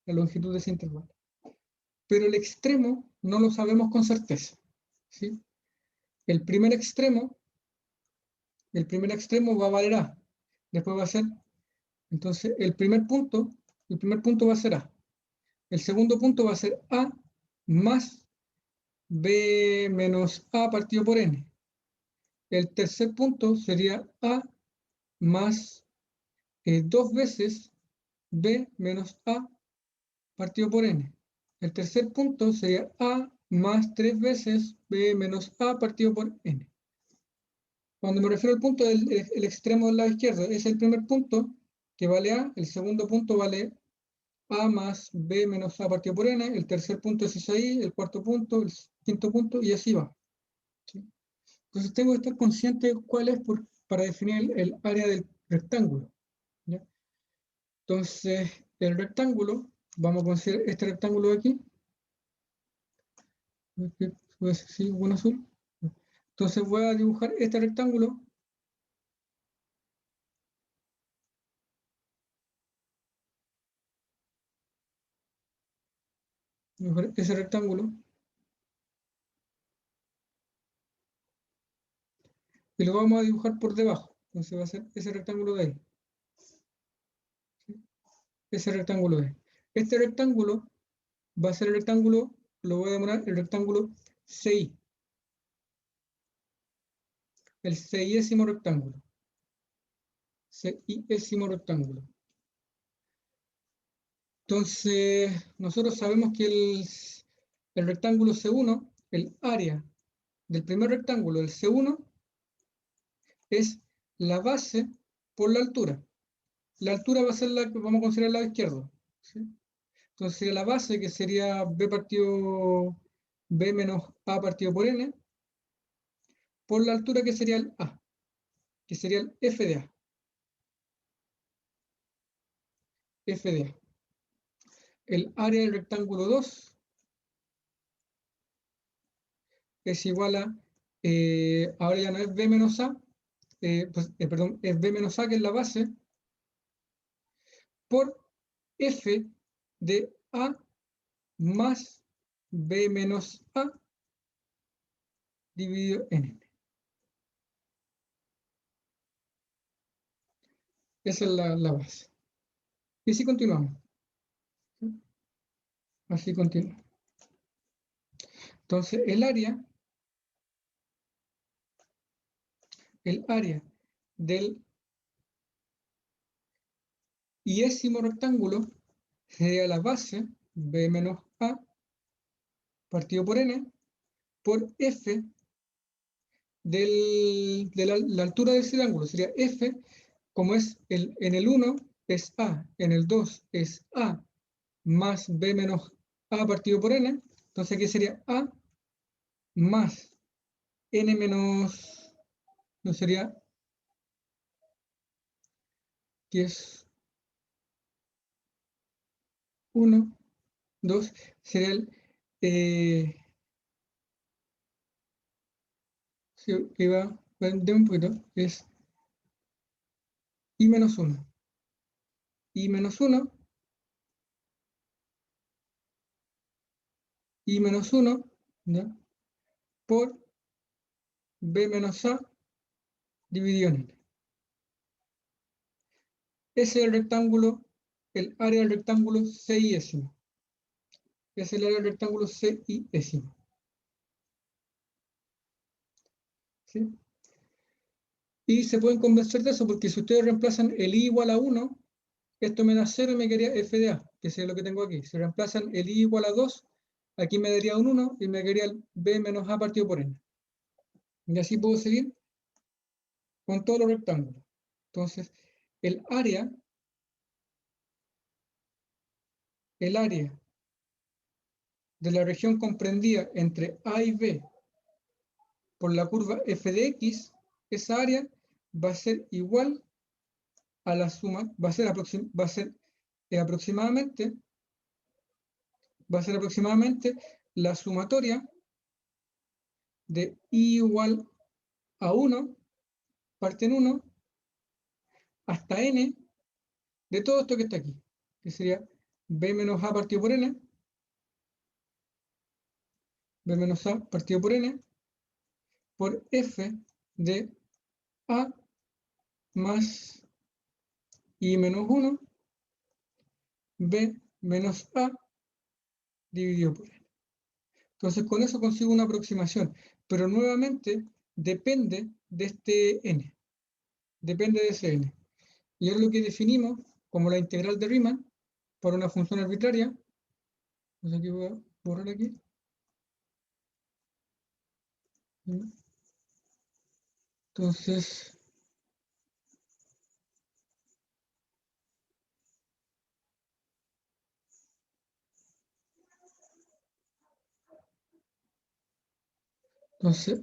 La longitud de ese intervalo. Pero el extremo no lo sabemos con certeza, ¿sí? El primer extremo va a valer a. Después va a ser, entonces, el primer punto va a ser a. El segundo punto va a ser a más b menos a partido por n. El tercer punto sería a más 2 veces b menos a partido por n. El tercer punto sería a más 3 veces b menos a partido por n. Cuando me refiero al punto del extremo del lado izquierdo, es el primer punto que vale a, el segundo punto vale A más B menos A partido por N, el tercer punto es ese ahí, el cuarto punto, el quinto punto, y así va. ¿Sí? Entonces tengo que estar consciente de cuál es para definir el área del rectángulo. ¿Ya? Entonces, el rectángulo, vamos a considerar este rectángulo de aquí. Sí, un azul. Entonces voy a dibujar este rectángulo. Dibujar ese rectángulo. Y lo vamos a dibujar por debajo. Entonces va a ser ese rectángulo de ahí. ¿Sí? Ese rectángulo de ahí. Este rectángulo va a ser el rectángulo, lo voy a denominar el rectángulo CI. El CIésimo rectángulo. CIésimo rectángulo. Entonces, nosotros sabemos que el rectángulo C1, el área del primer rectángulo, el C1, es la base por la altura. La altura va a ser la que vamos a considerar el lado izquierdo. ¿Sí? Entonces sería la base, que sería B partido B menos A partido por N, por la altura que sería el A, que sería el F de A. F de A. El área del rectángulo 2 es igual a, ahora ya no es B menos A, perdón, es B menos A, que es la base, por F de A más B menos A dividido en N. Esa es la base. Y así continuamos. Así continúa. Entonces, el área del iésimo rectángulo sería la base B menos A partido por N por F de la altura de ese ángulo. Sería F, como es en el 1 es A, en el 2 es A más B menos A partido por N. Entonces aquí sería A más N menos, no sería, que es 1, 2, sería el, que va de un poquito, es I menos 1. I menos 1, I menos 1, ¿ya? Por B menos A dividido en N. Ese es el rectángulo, el área del rectángulo CIésimo. Es el área del rectángulo CIésimo. ¿Sí? Y se pueden convencer de eso, porque si ustedes reemplazan el I igual a 1, esto me da 0 y me quedaría F de A, que es lo que tengo aquí. Si reemplazan el I igual a 2, aquí me daría un 1 y me quedaría el B menos A partido por N. Y así puedo seguir con todos los rectángulos. Entonces, el área de la región comprendida entre A y B por la curva f de x, esa área va a ser igual a la suma, va a ser aproximadamente la sumatoria de I igual a 1, parte en 1, hasta n, de todo esto que está aquí, que sería B menos A partido por N, B menos A partido por N, por F de A más I menos 1, B menos A dividido por N. Entonces con eso consigo una aproximación, pero nuevamente depende de este N, depende de ese N. Y es lo que definimos como la integral de Riemann para una función arbitraria. Entonces aquí voy a borrar aquí. Entonces, Entonces,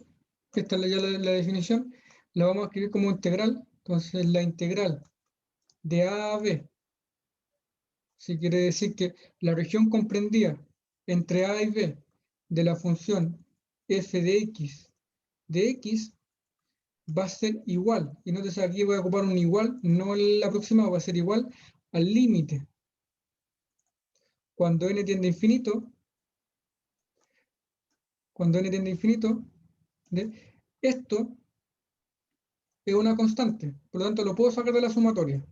esta es ya la definición. La vamos a escribir como integral. Entonces, la integral de A a B, si quiere decir que la región comprendida entre A y B de la función f de x va a ser igual. Y entonces aquí voy a ocupar un igual, no el aproximado, va a ser igual al límite. Cuando n tiende a infinito, esto es una constante, por lo tanto lo puedo sacar de la sumatoria.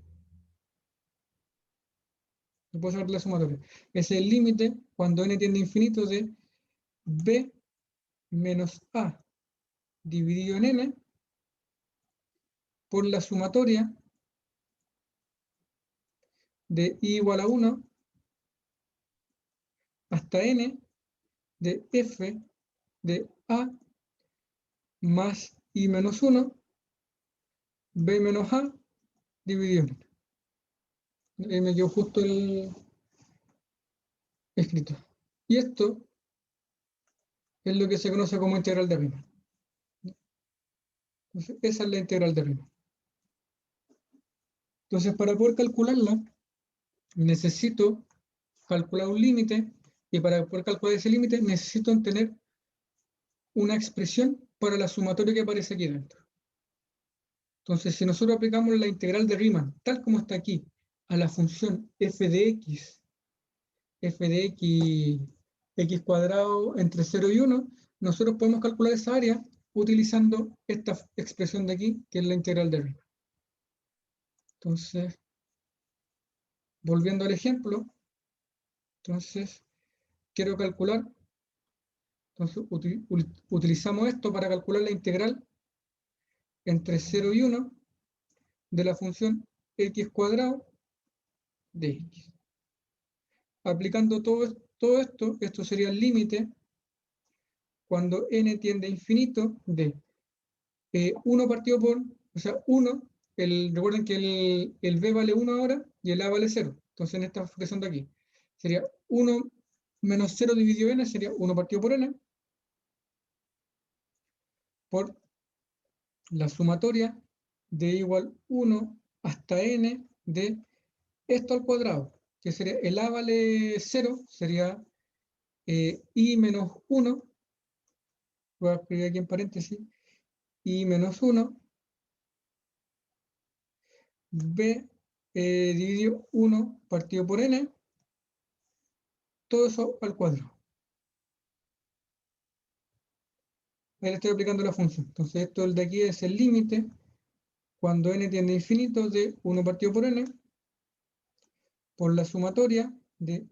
Lo puedo sacar de la sumatoria. Es el límite cuando n tiende a infinito de b menos a dividido en n por la sumatoria de i igual a 1 hasta n de f de a más i menos 1, b menos a dividido en n. Ahí me quedó justo el escrito. Y esto es lo que se conoce como integral de Riemann. Entonces, esa es la integral de Riemann. Entonces, para poder calcularla, necesito calcular un límite, y para poder calcular ese límite necesito tener una expresión para la sumatoria que aparece aquí dentro. Entonces, si nosotros aplicamos la integral de Riemann, tal como está aquí, a la función f de x cuadrado entre 0 y 1, nosotros podemos calcular esa área utilizando esta expresión de aquí, que es la integral de Riemann. Entonces, volviendo al ejemplo, entonces, quiero calcular, entonces utilizamos esto para calcular la integral entre 0 y 1 de la función x cuadrado de x. Aplicando todo esto, esto sería el límite cuando n tiende a infinito de 1 partido por, o sea, 1, recuerden que el b vale 1 ahora y el a vale 0. Entonces en esta expresión de aquí sería 1 menos 0 dividido n, sería 1 partido por n, por la sumatoria de igual 1 hasta n de esto al cuadrado, que sería el a vale 0, sería i menos 1, voy a escribir aquí en paréntesis, i menos 1, b dividido 1 partido por n, todo eso al cuadrado. Ahí le estoy aplicando la función. Entonces esto de aquí es el límite cuando n tiende a infinito de 1 partido por n por la sumatoria de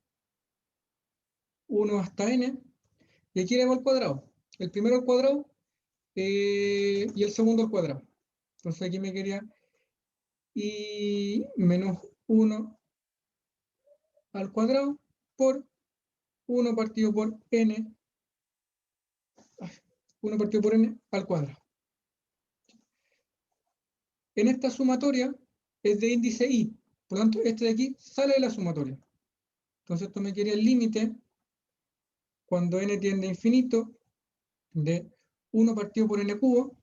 1 hasta n, y aquí le va al cuadrado. El primero al cuadrado y el segundo al cuadrado. Entonces aquí me quería i menos 1 al cuadrado por 1 partido por n, 1 partido por n al cuadrado. En esta sumatoria es de índice i, por lo tanto este de aquí sale de la sumatoria. Entonces esto me quería el límite cuando n tiende a infinito de 1 partido por n cubo,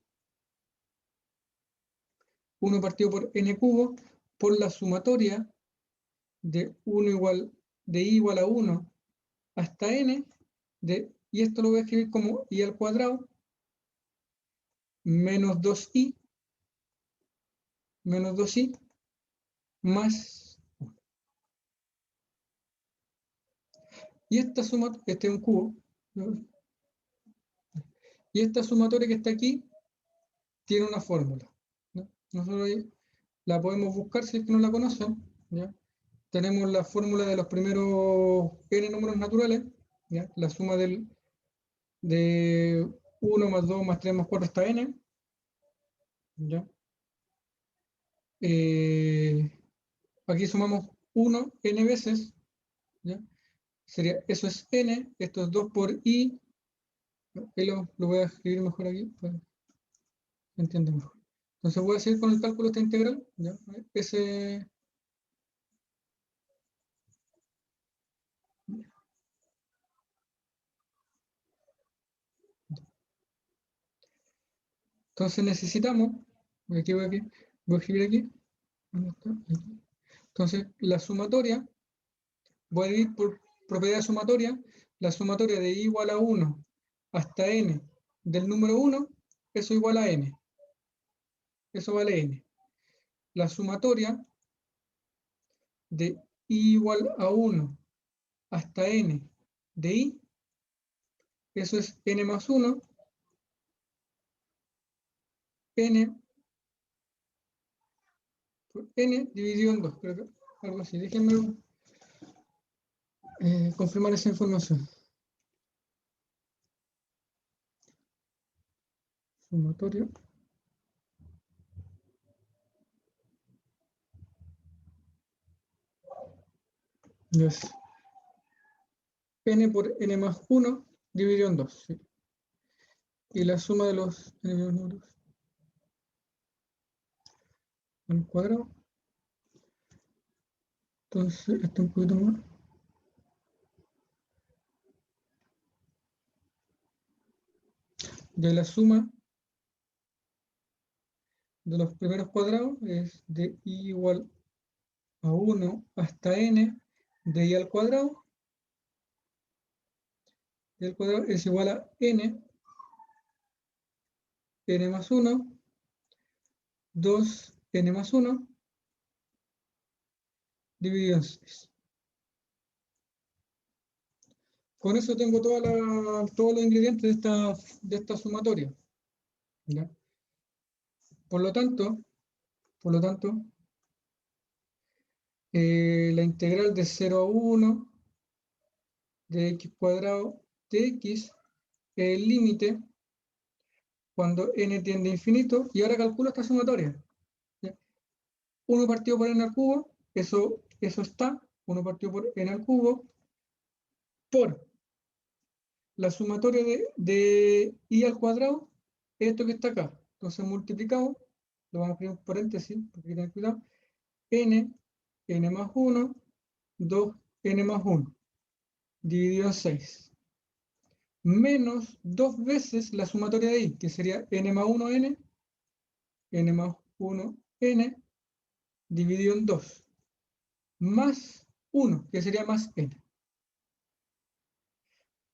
1 partido por n cubo por la sumatoria de 1 igual, de i igual a 1 hasta n, y esto lo voy a escribir como i al cuadrado menos 2i más 1. Y esta suma, este es un cubo, ¿no? Y esta sumatoria que está aquí tiene una fórmula, ¿no? Nosotros la podemos buscar si es que no la conocen, ¿ya? Tenemos la fórmula de los primeros n números naturales, ¿ya? La suma de 1 más 2 más 3 más 4 hasta n, ¿ya? Aquí sumamos 1 n veces, ¿ya? Sería, eso es n, esto es 2 por i, ¿no? Lo voy a escribir mejor aquí, para que se entienda mejor. Entonces voy a seguir con el cálculo de esta integral, ¿ya? Ese, Entonces necesitamos, voy a escribir aquí, ¿dónde está? Aquí. Entonces la sumatoria, voy a dividir por propiedad sumatoria, la sumatoria de i igual a 1 hasta n del número 1, eso igual a n, eso vale n. La sumatoria de i igual a 1 hasta n de i, eso es n más 1, n por n dividido en 2, creo que algo así. Déjenme confirmar esa información. Sumatoria. Yes. N por n más 1 dividido en 2. ¿Sí? Y la suma de los n números al cuadrado. Entonces, esto un poquito más. De la suma de los primeros cuadrados es de i igual a 1 hasta n de i al cuadrado. Y al cuadrado es igual a n más 1, 2n más 1, dividido en 6. Con eso tengo todos los ingredientes de esta sumatoria. ¿Ya? Por lo tanto, la integral de 0 a 1 de x cuadrado de x es el límite cuando n tiende a infinito, y ahora calculo esta sumatoria. 1 partido por n al cubo, eso está, 1 partido por n al cubo, por la sumatoria de i al cuadrado, esto que está acá. Entonces multiplicado, lo vamos a escribir en paréntesis, porque hay que tener cuidado, n más 1, 2n más 1, dividido en 6. Menos 2 veces la sumatoria de i, que sería n más 1n, n más 1n, dividido en 2, más 1, que sería más n.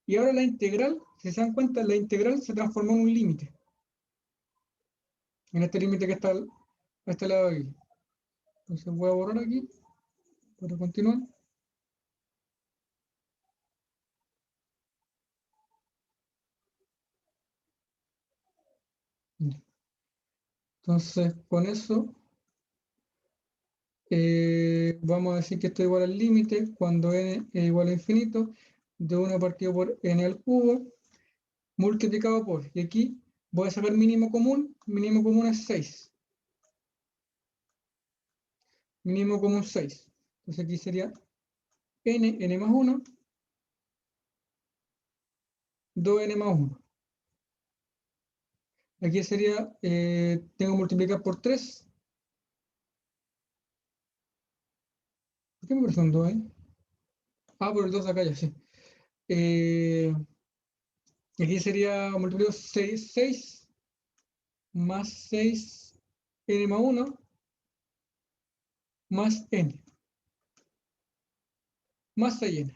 Y ahora la integral, si se dan cuenta, la integral se transformó en un límite. En este límite que está a este lado de aquí. Entonces voy a borrar aquí para continuar. Entonces, con eso, vamos a decir que esto es igual al límite cuando n es igual a infinito, de 1 partido por n al cubo, multiplicado por, y aquí voy a sacar mínimo común es 6. Mínimo común 6. Entonces aquí sería n más 1, 2n más 1. Aquí sería, tengo que multiplicar por 3. ¿Por qué me parece un 2 ahí? Ah, por el 2 de acá ya, sí. Aquí sería multiplicar 6 más 6 n más 1 más n. Más 6n.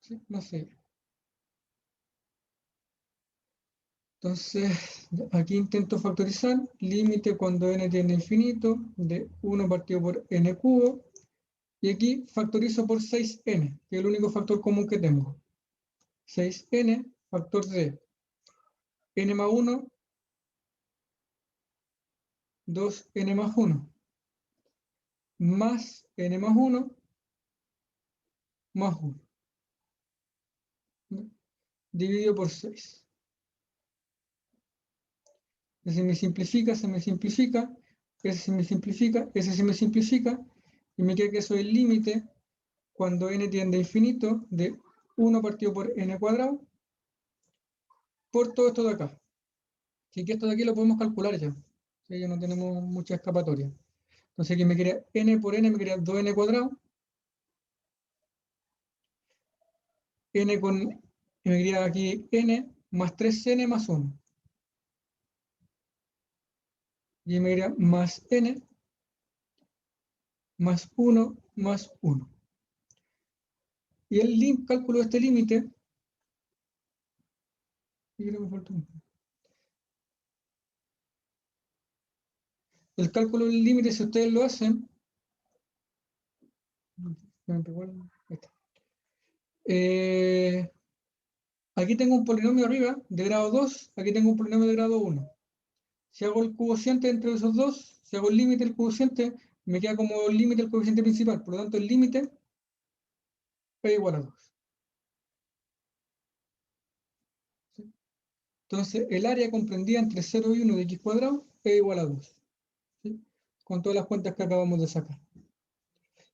¿Sí? Más 6. Entonces, aquí intento factorizar. Límite cuando n tiende a infinito de 1 partido por n cubo. Y aquí factorizo por 6n, que es el único factor común que tengo. 6n, factor de n más 1, 2n más 1, más n más 1, más 1. Dividido por 6. Ese se me simplifica, ese se me simplifica, ese se me simplifica, ese se me simplifica, y me queda que eso es el límite cuando n tiende a infinito de 1 partido por n cuadrado por todo esto de acá. Así que esto de aquí lo podemos calcular ya. ¿Sí? Ya no tenemos mucha escapatoria. Entonces aquí me queda n por n, me queda 2n cuadrado. N con, me queda aquí n más 3n más 1. y me diría más n más 1 más 1. Y el cálculo de este límite, el cálculo del límite, si ustedes lo hacen, aquí tengo un polinomio arriba de grado 2, aquí tengo un polinomio de grado 1. Si hago el cociente entre esos dos, si hago el límite del cociente, me queda como el límite del cociente principal. Por lo tanto, el límite es igual a 2. ¿Sí? Entonces, el área comprendida entre 0 y 1 de x cuadrado es igual a 2. ¿Sí? Con todas las cuentas que acabamos de sacar.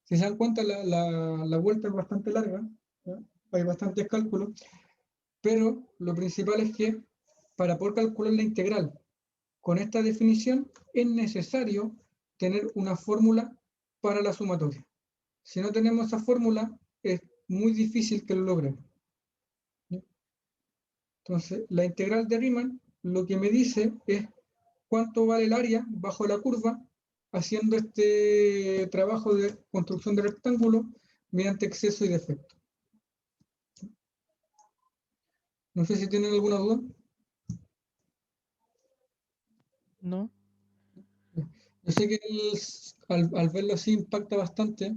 Si se dan cuenta, la vuelta es bastante larga, ¿ya? Hay bastantes cálculos, pero lo principal es que para poder calcular la integral con esta definición es necesario tener una fórmula para la sumatoria. Si no tenemos esa fórmula, es muy difícil que lo logremos. Entonces, la integral de Riemann lo que me dice es cuánto vale el área bajo la curva haciendo este trabajo de construcción de rectángulo mediante exceso y defecto. No sé si tienen alguna duda. ¿No? Yo sé que al verlo así impacta bastante,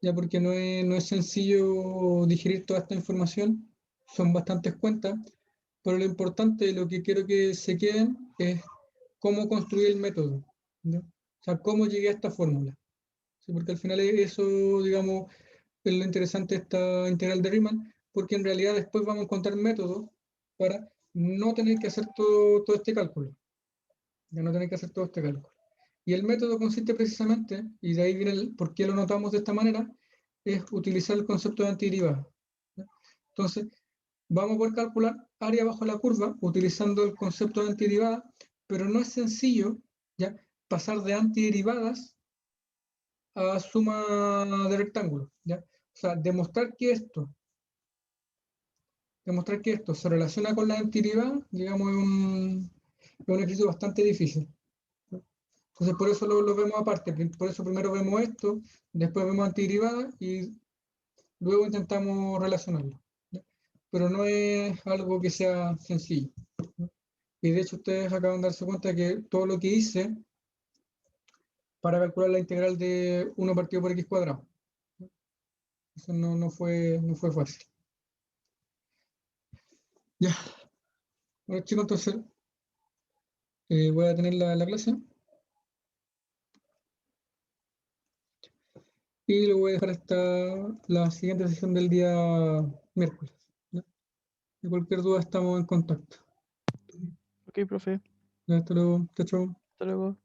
ya porque no es sencillo digerir toda esta información, son bastantes cuentas, pero lo importante, lo que quiero que se queden es cómo construir el método, ¿no? O sea, cómo llegué a esta fórmula. ¿Sí? Porque al final eso, digamos, es lo interesante de esta integral de Riemann, porque en realidad después vamos a encontrar métodos para no tener que hacer todo este cálculo, ya no tener que hacer todo este cálculo. Y el método consiste precisamente, y de ahí viene el por qué lo notamos de esta manera, es utilizar el concepto de antiderivada. Entonces, vamos a poder calcular área bajo la curva utilizando el concepto de antiderivada, pero no es sencillo, ¿ya?, pasar de antiderivadas a suma de rectángulos, ¿ya? O sea, demostrar que esto se relaciona con la antiderivada, digamos, es un ejercicio bastante difícil. Entonces, por eso lo vemos aparte. Por eso primero vemos esto, después vemos antiderivada y luego intentamos relacionarlo, ¿ya? Pero no es algo que sea sencillo, ¿no? Y de hecho ustedes acaban de darse cuenta que todo lo que hice para calcular la integral de 1 partido por x cuadrado, ¿no? Eso no fue fácil. Ya, bueno chicos, entonces voy a tener la clase y lo voy a dejar hasta la siguiente sesión del día miércoles, ¿ya? Y cualquier duda estamos en contacto. Ok, profe. Ya, hasta luego, chao, chao. Hasta luego.